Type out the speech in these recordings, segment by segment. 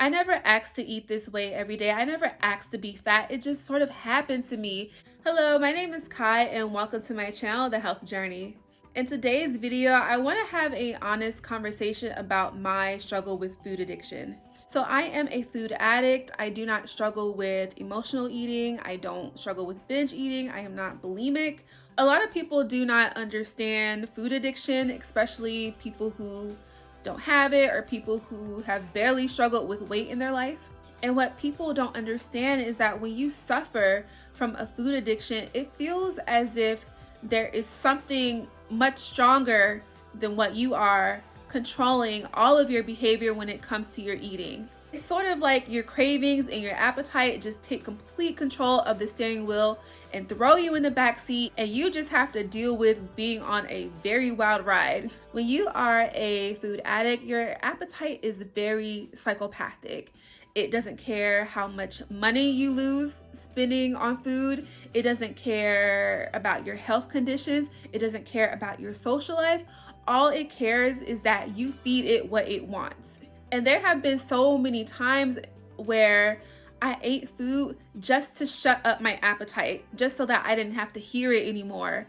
I never asked to eat this way every day. I never asked to be fat. It just sort of happened to me. Hello, my name is Kai and welcome to my channel, The Health Journey. In today's video, I want to have an honest conversation about my struggle with food addiction. So I am a food addict. I do not struggle with emotional eating. I don't struggle with binge eating. I am not bulimic. A lot of people do not understand food addiction, especially people who don't have it or people who have barely struggled with weight in their life. And what people don't understand is that when you suffer from a food addiction, it feels as if there is something much stronger than what you are controlling all of your behavior when it comes to your eating. It's sort of like your cravings and your appetite just take complete control of the steering wheel and throw you in the back seat, and you just have to deal with being on a very wild ride. When you are a food addict, your appetite is very psychopathic. It doesn't care how much money you lose spending on food. It doesn't care about your health conditions. It doesn't care about your social life. All it cares is that you feed it what it wants. And there have been so many times where I ate food just to shut up my appetite, just so that I didn't have to hear it anymore.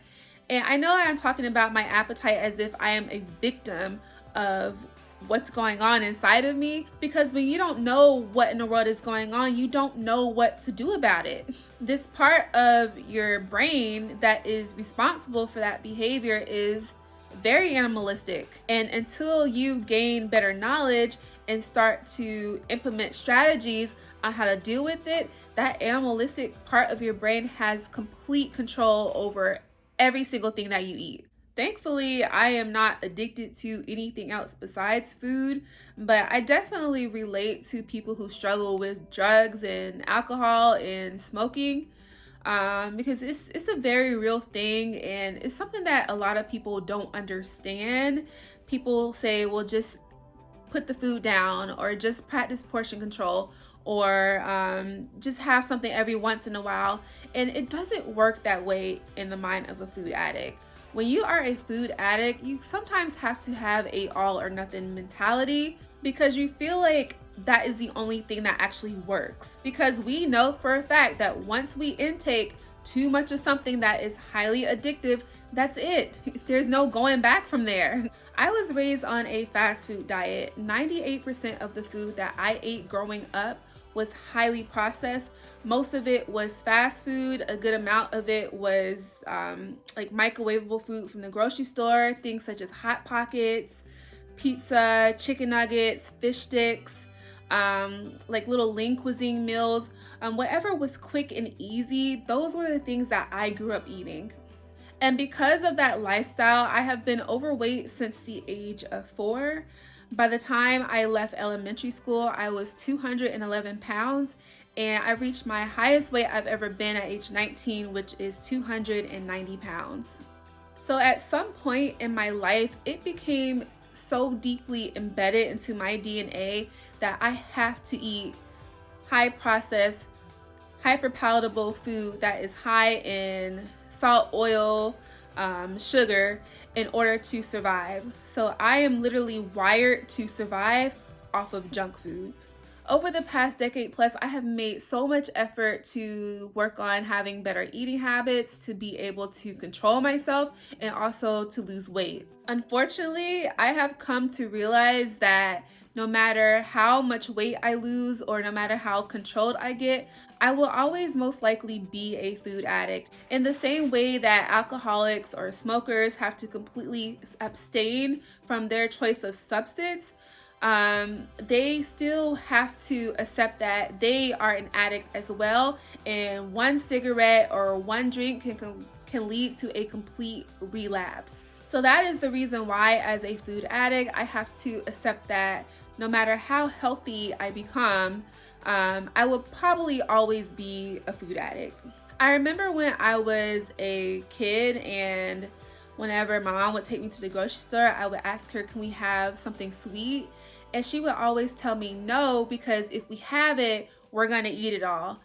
And I know I'm talking about my appetite as if I am a victim of what's going on inside of me, because when you don't know what in the world is going on, you don't know what to do about it. This part of your brain that is responsible for that behavior is very animalistic. And until you gain better knowledge and start to implement strategies on how to deal with it, that animalistic part of your brain has complete control over every single thing that you eat. Thankfully, I am not addicted to anything else besides food, but I definitely relate to people who struggle with drugs and alcohol and smoking, because it's a very real thing, and it's something that a lot of people don't understand. People say, well, just put the food down, or just practice portion control, or just have something every once in a while. And it doesn't work that way in the mind of a food addict. When you are a food addict, you sometimes have to have a all or nothing mentality, because you feel like that is the only thing that actually works. Because we know for a fact that once we intake too much of something that is highly addictive, that's it. There's no going back from there. I was raised on a fast food diet. 98% of the food that I ate growing up was highly processed. Most of it was fast food. A good amount of it was like microwavable food from the grocery store, things such as Hot Pockets, pizza, chicken nuggets, fish sticks, like little lean cuisine meals. Whatever was quick and easy, those were the things that I grew up eating. And because of that lifestyle, I have been overweight since the age of 4. By the time I left elementary school, I was 211 pounds, and I reached my highest weight I've ever been at age 19, which is 290 pounds. So at some point in my life, it became so deeply embedded into my DNA that I have to eat high processed, hyper palatable food that is high in salt, oil, sugar, in order to survive. So I am literally wired to survive off of junk food. Over the past decade plus, I have made so much effort to work on having better eating habits, to be able to control myself, and also to lose weight. Unfortunately, I have come to realize that no matter how much weight I lose or no matter how controlled I get, I will always most likely be a food addict. In the same way that alcoholics or smokers have to completely abstain from their choice of substance, they still have to accept that they are an addict as well, and one cigarette or one drink can lead to a complete relapse. So that is the reason why, as a food addict, I have to accept that no matter how healthy I become, I will probably always be a food addict. I remember when I was a kid, and whenever my mom would take me to the grocery store, I would ask her, can we have something sweet? And she would always tell me no, because if we have it, we're gonna eat it all.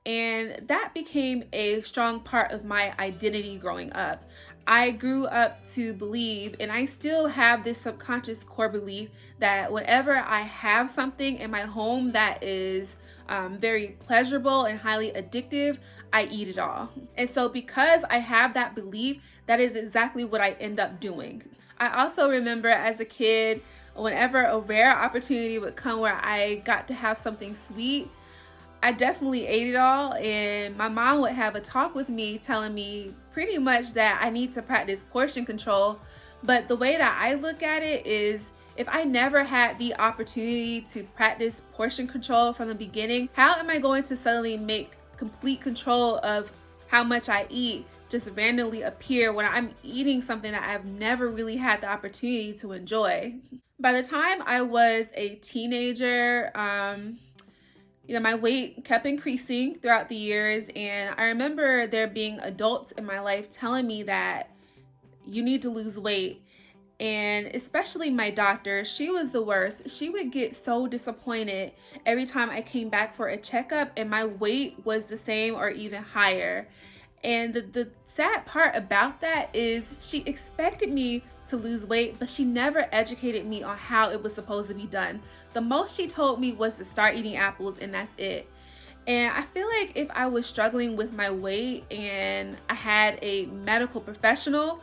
And that became a strong part of my identity growing up. I grew up to believe, and I still have this subconscious core belief, that whenever I have something in my home that is very pleasurable and highly addictive, I eat it all. And so, because I have that belief, that is exactly what I end up doing. I also remember as a kid, whenever a rare opportunity would come where I got to have something sweet, I definitely ate it all, and my mom would have a talk with me telling me pretty much that I need to practice portion control. But the way that I look at it is, if I never had the opportunity to practice portion control from the beginning, how am I going to suddenly make complete control of how much I eat just randomly appear when I'm eating something that I've never really had the opportunity to enjoy? By the time I was a teenager, my weight kept increasing throughout the years, and I remember there being adults in my life telling me that you need to lose weight. And especially my doctor, she was the worst. She would get so disappointed every time I came back for a checkup and my weight was the same or even higher. And the sad part about that is, she expected me to lose weight, but she never educated me on how it was supposed to be done. The most she told me was to start eating apples, and that's it. And I feel like if I was struggling with my weight and I had a medical professional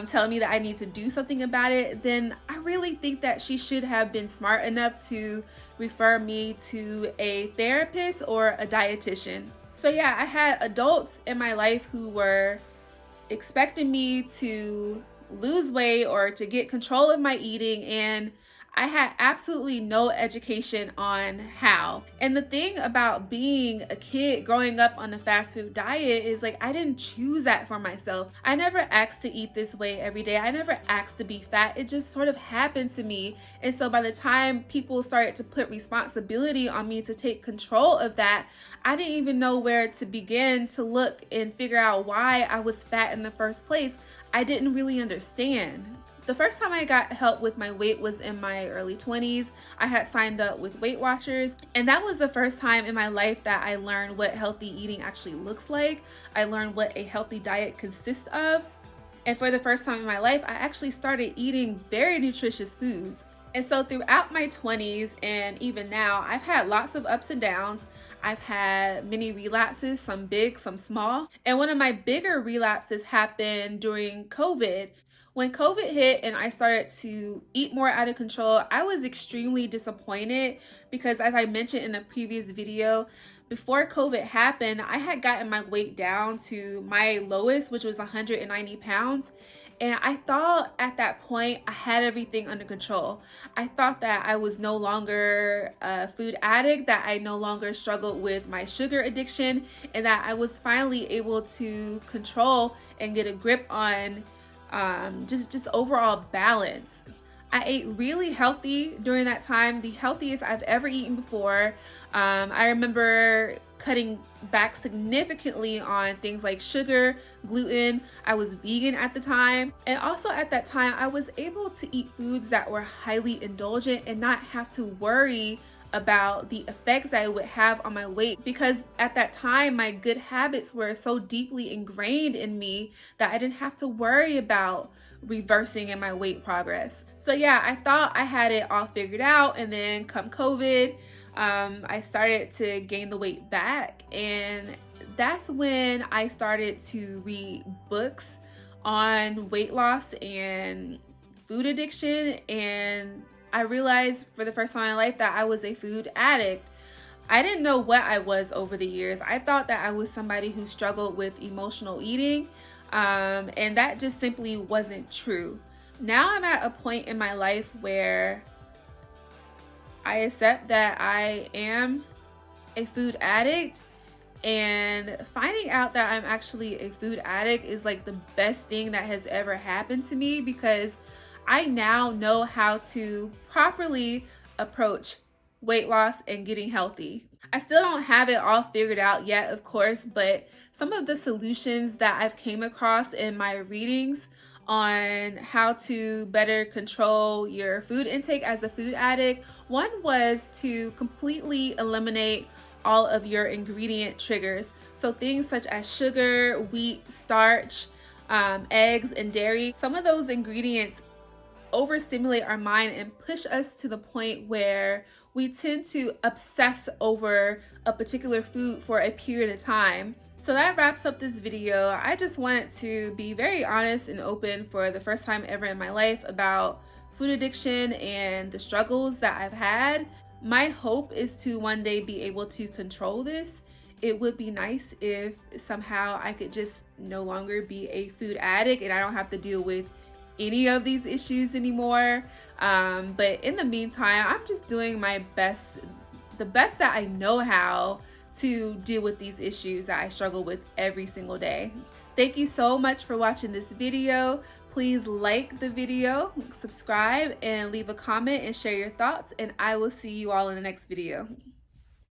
telling me that I need to do something about it, then I really think that she should have been smart enough to refer me to a therapist or a dietitian. So yeah, I had adults in my life who were expecting me to lose weight or to get control of my eating, and I had absolutely no education on how. And the thing about being a kid growing up on a fast food diet is, like, I didn't choose that for myself. I never asked to eat this way every day. I never asked to be fat. It just sort of happened to me. And so by the time people started to put responsibility on me to take control of that, I didn't even know where to begin to look and figure out why I was fat in the first place. I didn't really understand. The first time I got help with my weight was in my early 20s. I had signed up with Weight Watchers, and that was the first time in my life that I learned what healthy eating actually looks like. I learned what a healthy diet consists of. And for the first time in my life, I actually started eating very nutritious foods. And so throughout my 20s and even now, I've had lots of ups and downs. I've had many relapses, some big, some small. And one of my bigger relapses happened during COVID. When COVID hit and I started to eat more out of control, I was extremely disappointed because, as I mentioned in the previous video, before COVID happened, I had gotten my weight down to my lowest, which was 190 pounds. And I thought at that point I had everything under control. I thought that I was no longer a food addict, that I no longer struggled with my sugar addiction, and that I was finally able to control and get a grip on just overall balance. I ate really healthy during that time, the healthiest I've ever eaten before. I remember cutting back significantly on things like sugar, gluten. I was vegan at the time. And also at that time, I was able to eat foods that were highly indulgent and not have to worry about the effects I would have on my weight, because at that time my good habits were so deeply ingrained in me that I didn't have to worry about reversing in my weight progress. So yeah, I thought I had it all figured out, and then come COVID, I started to gain the weight back, and that's when I started to read books on weight loss and food addiction, and I realized for the first time in my life that I was a food addict. I didn't know what I was over the years. I thought that I was somebody who struggled with emotional eating, and that just simply wasn't true. Now I'm at a point in my life where I accept that I am a food addict, and finding out that I'm actually a food addict is like the best thing that has ever happened to me, because I now know how to properly approach weight loss and getting healthy. I still don't have it all figured out yet, of course, but some of the solutions that I've came across in my readings on how to better control your food intake as a food addict, one was to completely eliminate all of your ingredient triggers. So things such as sugar, wheat, starch, eggs and dairy. Some of those ingredients overstimulate our mind and push us to the point where we tend to obsess over a particular food for a period of time. So that wraps up this video. I just want to be very honest and open for the first time ever in my life about food addiction and the struggles that I've had. My hope is to one day be able to control this. It would be nice if somehow I could just no longer be a food addict and I don't have to deal with any of these issues anymore. But in the meantime, I'm just doing my best, the best that I know how, to deal with these issues that I struggle with every single day. Thank you so much for watching this video. Please like the video, subscribe, and leave a comment and share your thoughts, and I will see you all in the next video.